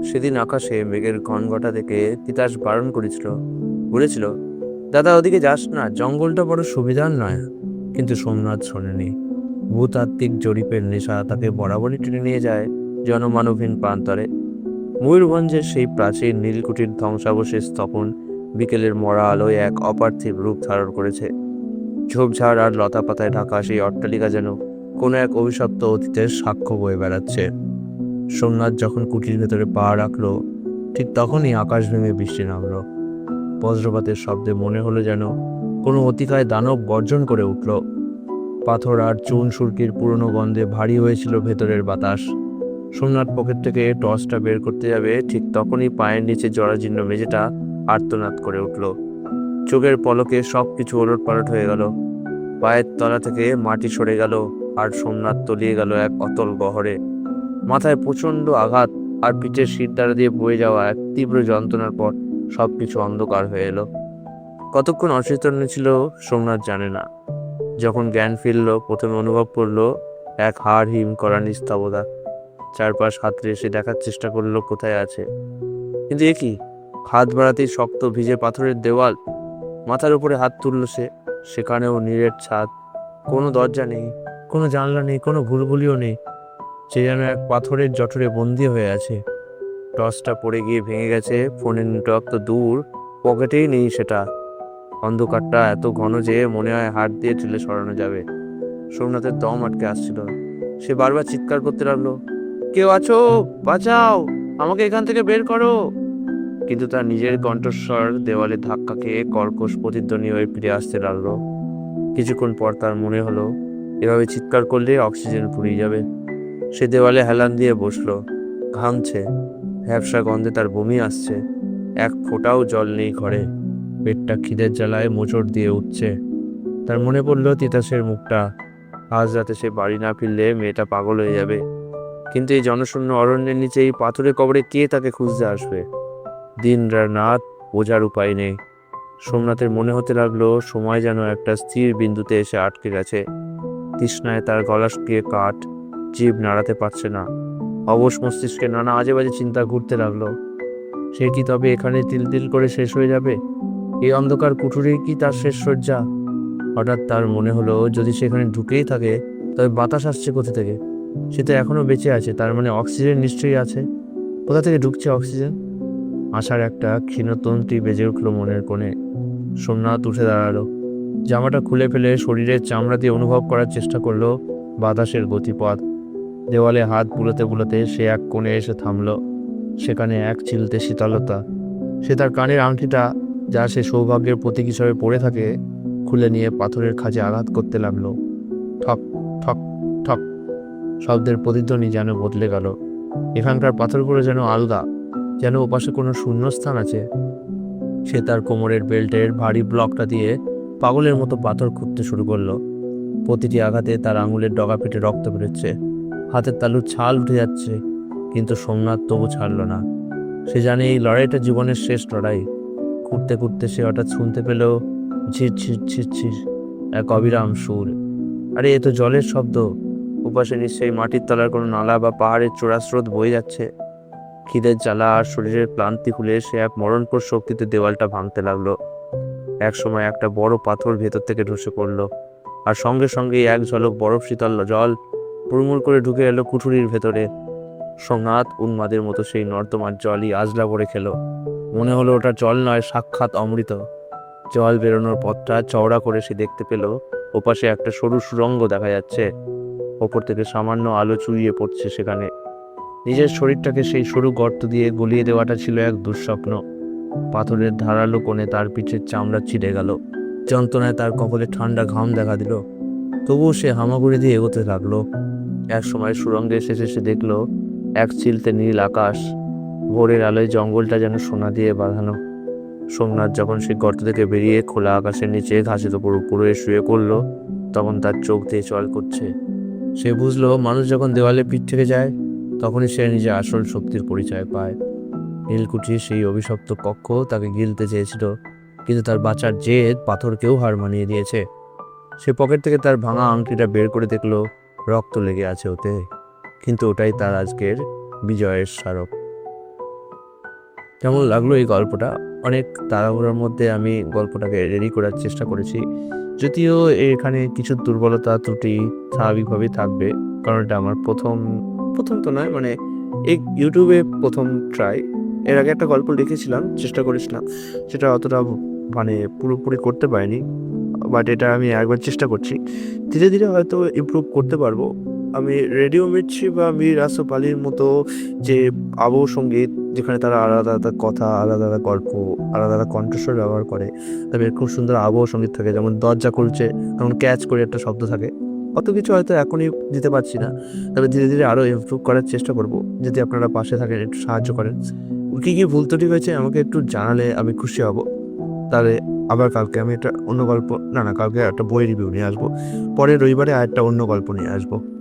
সেদিন আকাশে মেঘের ঘনঘটা দেখে তিতাস বারণ করেছিল, বলেছিল, দাদা ওদিকে যাস না, জঙ্গলটা বড় সুবিধার নয়। কিন্তু সোমনাথ শোনেনি। ভূতাত্ত্বিক জরিপের নেশা তাকে বরাবরই টেনে নিয়ে যায় জনমানবহীন প্রান্তরে। ময়ূরভঞ্জের সেই প্রাচীন নীলকুঠির ধ্বংসাবশেষ তখন বিকেলের মরা আলোয় এক অপার্থিব রূপ ধারণ করেছে। ঝোপঝাড় আর লতা পাতায় ঢাকা সেই অট্টালিকা যেন কোনো এক অভিশপ্ত অতীতের সাক্ষ্য বয়ে বেড়াচ্ছে। সোমনাথ যখন কুটির ভেতরে পা রাখলো, ঠিক তখনই আকাশ ভেঙে বৃষ্টি নামলো। বজ্রপাতের শব্দে মনে হলো যেন কোনো অতিকায় দানব গর্জন করে উঠল। পাথর আর চুন সুরকির পুরনো গন্ধে ভারী হয়েছিল ভেতরের বাতাস। সোমনাথ পকেট থেকে টর্চটা বের করতে যাবে, ঠিক তখনই পায়ের নিচে জরাজীর্ণ মেঝেটা আর্তনাদ করে উঠল। চোখের পলকে সবকিছু ওলটপালট হয়ে গেল। পায়ের তলা থেকে মাটি সরে গেল, আর সোমনাথ তলিয়ে গেল এক অতল গহরে। মাথায় প্রচন্ড আঘাত আর পিঠের শিরদাঁড়া দিয়ে বয়ে যাওয়া এক তীব্র যন্ত্রণার পর সবকিছু অন্ধকার হয়ে এলো। কতক্ষণ অচেতন ছিল সোমনাথ জানে না। যখন জ্ঞান ফিরল, প্রথমে অনুভব করলো এক হাড় হিম করা নিস্তব্ধতা। চারপাশ হাতড়ে এসে দেখার চেষ্টা করলো কোথায় আছে, কিন্তু এ কি! হাত বাড়াতেই শক্ত ভিজে পাথরের দেওয়াল। মাথার উপরে হাত তুলল সে, সেখানেও নিরেট ছাদ। কোনো দরজা নেই, কোনো জানলা নেই, কোনো ঘুলঘুলিও নেই। সে যেন এক পাথরের জঠরে বন্দি হয়ে আছে। টর্চটা পড়ে গিয়ে ভেঙে গেছে, ফোনের নেটওয়ার্ক তো দূর, পকেটেই নেই সেটা। অন্ধকারটা এত ঘন যে মনে হয় হাত দিয়ে ঠেলে সরানো যাবে। সোমনাথের দম আটকে আসছিল। সে বারবার চিৎকার করতে লাগলো, কেউ আছো, বাঁচাও, আমাকে এখান থেকে বের করো। কিন্তু তার নিজের কণ্ঠস্বর দেওয়ালে ধাক্কা খেয়ে কর্কশ প্রতিধ্বনি হয়ে ফিরে আসতে লাগলো। কিছুক্ষণ পর তার মনে হলো এভাবে চিৎকার করলে অক্সিজেন ফুরিয়ে যাবে। সে দেওয়ালে হেলান দিয়ে বসলো। ঘামছে, ভ্যাপসা গন্ধে তার বমি আসছে। এক ফোঁটাও জল নেই ঘরে। পেটটা খিদের জ্বালায় মোচড় দিয়ে উঠছে। তার মনে পড়লো তিতাসের মুখটা। আজ রাতে সে বাড়ি না ফিরলে মেয়েটা পাগল হয়ে যাবে। কিন্তু এই জনশূন্য অরণ্যের নিচে এই পাথরের কবরে কে তাকে খুঁজতে আসবে? দিন রাত বোঝার উপায় নেই। সোমনাথের মনে হতে লাগলো সময় যেন একটা স্থির বিন্দুতে এসে আটকে গেছে। তৃষ্ণায় তার গলা শুকিয়ে কাঠ, জিভ নাড়াতে পারছে না। অবশ মস্তিষ্কে নানা আজে বাজে চিন্তা ঘুরতে লাগলো। সে কি তবে এখানে তিল তিল করে শেষ হয়ে যাবে? এই অন্ধকার কুঠুরি কি তার শেষ শয্যা? হঠাৎ তার মনে হলো যদি সেখানে ঢুকেই থাকে, তবে বাতাস আসছে কোথা থেকে? সে তো এখনো বেঁচে আছে, তার মানে অক্সিজেন নিশ্চয়ই আছে। কোথা থেকে ঢুকছে অক্সিজেন? আশার একটা ক্ষীণতন্ত্রী বেজে উঠল মনের কোণে। সোমনাথ উঠে দাঁড়ালো। জামাটা খুলে ফেলে শরীরের চামড়া দিয়ে অনুভব করার চেষ্টা করলো বাতাসের গতিপথ। দেওয়ালে হাত বুলোতে বুলোতে সে এক কোণে এসে থামলো। সেখানে এক চিলতে শীতলতা। সে তার কানের আংটিটা, যা সে সৌভাগ্যের প্রতীক হিসাবে পড়ে থাকে, খুলে নিয়ে পাথরের খাঁজে আঘাত করতে লাগলো। ঠক ঠক ঠক শব্দের প্রতিধ্বনি যেন বদলে গেল। এখানকার পাথরগুলো যেন আলগা, যেন ওপাশে কোনো শূন্যস্থান আছে। সে তার কোমরের বেল্টের ভারী ব্লকটা দিয়ে পাগলের মতো পাথর খুঁড়তে শুরু করলো। প্রতিটি আঘাতে তার আঙুলের ডগা পেটে রক্ত বেরোচ্ছে, হাতের তালুর ছাল উঠে যাচ্ছে। কিন্তু সোমনাথ তবু ছাড়ল না। সে জানে এই লড়াইটা জীবনের শেষ লড়াই। খুঁড়তে খুঁড়তে সে হঠাৎ শুনতে পেল ঝির ঝির ঝির ঝির এক অবিরাম সুর। আরে এ তো জলের শব্দ। ওপাশে নিশ্চয়ই মাটির তলার কোনো নালা বা পাহাড়ের চূড়া স্রোত বয়ে যাচ্ছে। খিদের জ্বালা আর শরীরের ক্লান্তি খুলে সে এক মরণপর শক্তিতে দেওয়ালটা ভাঙতে লাগলো। এক সময় একটা বড় পাথর ভেতর থেকে ধসে পড়লো, আর সঙ্গে সঙ্গে এক ঝলক বরফ শীতল জল হুড়মুড় করে ঢুকে এলো কুঠুরির ভেতরে। সোমনাথ উন্মাদের মতো সেই নর্দমার জলই আজলা করে খেলো। মনে হলো ওটা জল নয়, সাক্ষাৎ অমৃত। জল বেরোনোর পথটা চওড়া করে সে দেখতে পেল ওপাশে একটা সরু সুড়ঙ্গ দেখা যাচ্ছে। ওপর থেকে সামান্য আলো চুইয়ে পড়ছে সেখানে। নিজের শরীরটাকে সেই সরু গর্ত দিয়ে গলিয়ে দেওয়াটা ছিল এক দুঃস্বপ্ন। পাথরের ধারালো কোণে তার পিঠের চামড়া ছিঁড়ে গেল। যন্ত্রণায় তার কপালে ঠান্ডা ঘাম দেখা দিল। তবুও সে হামাগুড়ি দিয়ে এগোতে লাগলো। এক সময় সুড়ঙ্গের শেষে সে দেখলো এক চিলতে নীল আকাশ। ভোরের আলোয় জঙ্গলটা যেন সোনা দিয়ে বাঁধানো। সোমনাথ যখন সে গর্ত থেকে বেরিয়ে খোলা আকাশের নিচে ঘাসের ওপর উপরে শুয়ে পড়ল, তখন তার চোখ দিয়ে জল করছে। সে বুঝলো মানুষ যখন দেওয়ালে পিঠ থেকে যায়, তখনই সে নিজের আসল শক্তির পরিচয় পায়। নীলকুঠির সেই অভিশপ্ত কক্ষ তাকে গিলতে চেয়েছিল, কিন্তু তার বাঁচার জেদ পাথরকেও হার মানিয়ে দিয়েছে। সে পকেট থেকে তার ভাঙা আংটিটা বের করে দেখলো রক্ত লেগে আছে ওতে, কিন্তু ওটাই তার আজকের বিজয়ের স্মারক। কেমন লাগলো এই গল্পটা? অনেক তাড়াহুড়োর মধ্যে আমি গল্পটাকে রেডি করার চেষ্টা করেছি। যদিও এখানে কিছু দুর্বলতা ত্রুটি স্বাভাবিকভাবেই থাকবে। কারণ এটা আমার প্রথম তো নয়, মানে এই YouTube এ ১ম ট্রাই। এর আগে একটা গল্প লিখেছিলাম, চেষ্টা করেছিলাম। সেটা অতটা মানে পুরোপুরি করতে পারিনি। বাট এটা আমি একবার চেষ্টা করছি। ধীরে, ধীরে হয়তো ইমপ্রুভ করতে পারবো। আমি রেডিও মির্চি বা মীর আসফ আলীর মতো যে আবহ সঙ্গীত, যেখানে তারা আলাদা, আলাদা কথা, আলাদা, আলাদা গল্প, আলাদা, আলাদা কণ্ঠস্বর ব্যবহার করে। তাদের খুব সুন্দর আবহ সঙ্গীত থাকে, যেমন দরজা খুলছে, তখন ক্যাচ করে একটা শব্দ থাকে। অত কিছু হয়তো এখনই দিতে পারছি না। তবে ধীরে, ধীরে আরো ইমপ্রুভ করার চেষ্টা করব। যদি আপনারা পাশে থাকেন, একটু সাহায্য করেন। কি ভুল ত্রুটি হয়েছে আমাকে একটু জানালে আমি খুশি হব। তাহলে আবার কালকে আমি একটা অন্য গল্প, না, কালকে একটা বই রিভিউ নিয়ে আসবো। পরের রবিবারে আরেকটা অন্য গল্প নিয়ে আসবো।